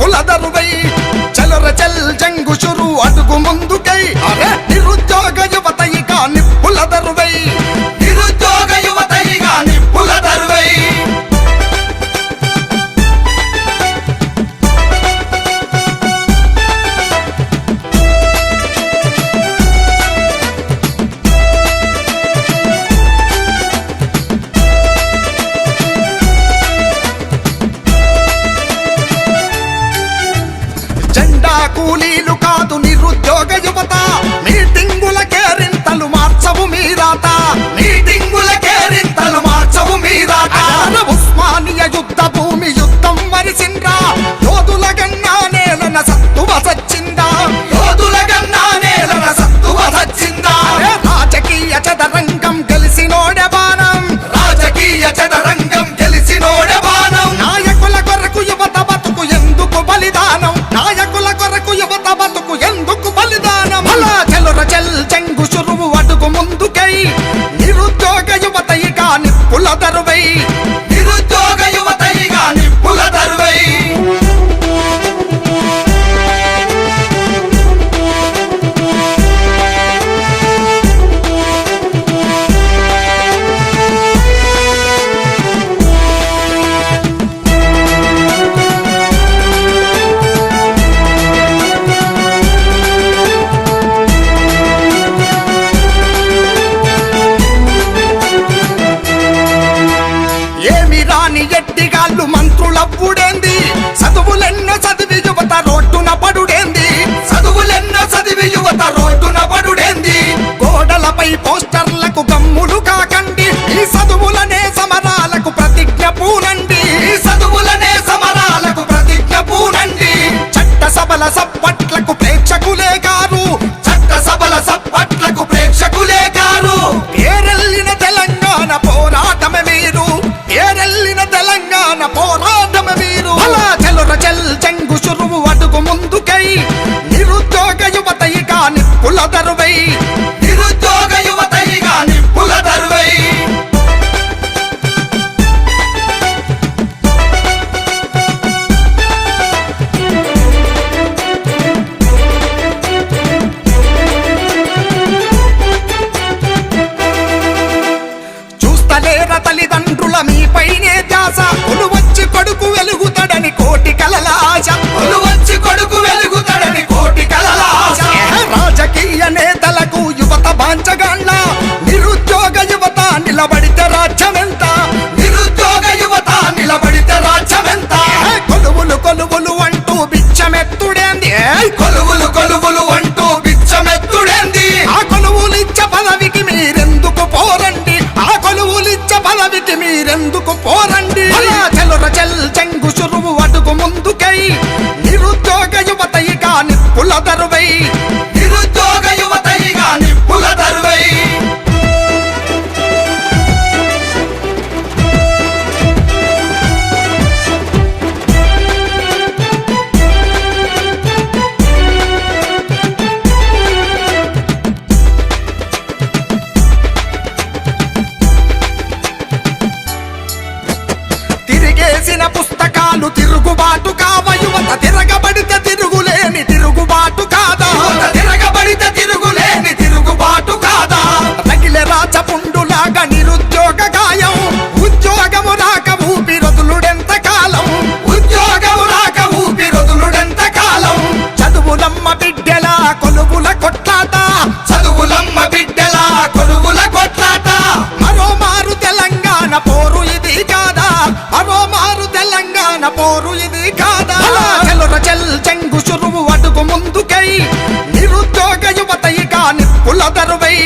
నిప్పుల దరువై చలర చల్ జంగు షురు అడుగు ముందుకై అరే నిరుద్యోగ యువతయిగా నిప్పుల దరువై నిరుద్యోగ యువతయిగా నిప్పుల దరువై కూలీలు కాదు నిరుద్యోగ యువత మీటింగుల కేరింతలు మార్చవు మీరాత మీటింగుల కేరింతలు మార్చవు మీరాత ఉస్మానియా యుద్ధ భూమి యుద్ధం మరిసిండ్రా యోధుల గన్నా నేలన సత్తువ సచ్చిందా యోధుల గన్నా నేలన సత్తువ సచ్చిందా రాజకీయ చదరంగం గెలిసినోడే బాణం రాజకీయ చదరంగం గెలిసినోడే బాణం నాయకుల కొరకు యువత బతుకు ఎందుకు బలిదానం నాయకుల కొరకు యువత బతుకు ఎందుకు బలిదానం అలా చెలుర చెల్ చెంగు చురువు అడుగు ముందుకై నిరుద్యోగ యువతయిగా నిప్పుల దరువై నిరుద్యోగ యువతయిగా నిప్పుల దరువై ఎట్టిగాళ్ళు మంత్రులప్పుడేంది చదువులెన్నో చదివి యువత రోడ్డున పడుడేంది చదువులెన్నో చదివి యువత రోడ్డున పడుడేంది గోడలపై పోస్టర్లకు గమ్ములు కాకండి ఈ చదువులనే సమరాలకు ప్రతిజ్ఞ పూనండి ఈ చదువులనే సమరాలకు ప్రతిజ్ఞ పూనండి చట్టసభల సప్పట్లకు ప్రేక్షకులే గారు చట్టసభల సప్పట్లకు ప్రేక్షకులే గారు పేరెల్లిన తెలంగాణ పోరాటమే మీరు పేరెల్లిన తెలంగాణ పోరాటం మీరు అలా చెలుర చెల్ చెంగు చురువు అడుగు ముందుకై నిరుద్యోగ యువతయిగా నిప్పుల దరువై నిరుద్యోగ యువతయిగా నిప్పుల దరువై చూస్తలేర తల్లిదండ్రుల మీపైనే ధ్యాస వచ్చి కొడుకు వెలుగుతాడని కోటి కలల ఆశ వచ్చి కొడుకు వెలుగుతాడని కోటి కలల ఆశ రాజకీయ నేతలకు యువత బాంచగాండ్ల నిరుద్యోగ యువత నిలబడితే రాజ్యమెంత నిరుద్యోగ యువత నిలబడితే రాజ్యమెంత కొలువులు కొలువులు అంటూ బిచ్చమెత్తుడేంది కొలువులు కొలువులు అంటూ బిచ్చమెత్తుడేంది ఆ కొలువులిచ్చే పదవికి మీరెందుకు పోరండి ఆ కొలువులిచ్చే పదవికి మీరెందుకు పోరండి చెలుర చెల్ చెంగు చురువు అడుగు ముందుకై నిరుద్యోగ యువతయిగా నిప్పుల దరువై నిరుద్యోగ యువతయిగా నిప్పుల దరువై తిరిగేసిన పుస్తకాలు తిరుగుబాటు కావ యువత తిరగబడితే తిరుగులేని తిరుగుబాటు కాదా తిరగబడితే తిరుగులేని తిరుగుబాటు కాదా తగిలే రాచపుండులాగా నిరుద్యోగ గాయం ఉద్యోగము రాక ఊపిరొదులుడెంత కాలం ఉద్యోగము రాక ఊపిరొదులుడెంత కాలం చదువులమ్మ బిడ్డల కొలువుల కొట్లాట చదువులమ్మ బిడ్డల కొలువుల కొట్లాట మరో మారు తెలంగాణ పోరు ఇది కాదా మరో మారు తెలంగాణ పోరు ఇది కాదా చెలుర చెల్ చెంగు చురువు అడుగు ముందుకై నిరుద్యోగ యువతయిగా నిప్పుల దరువై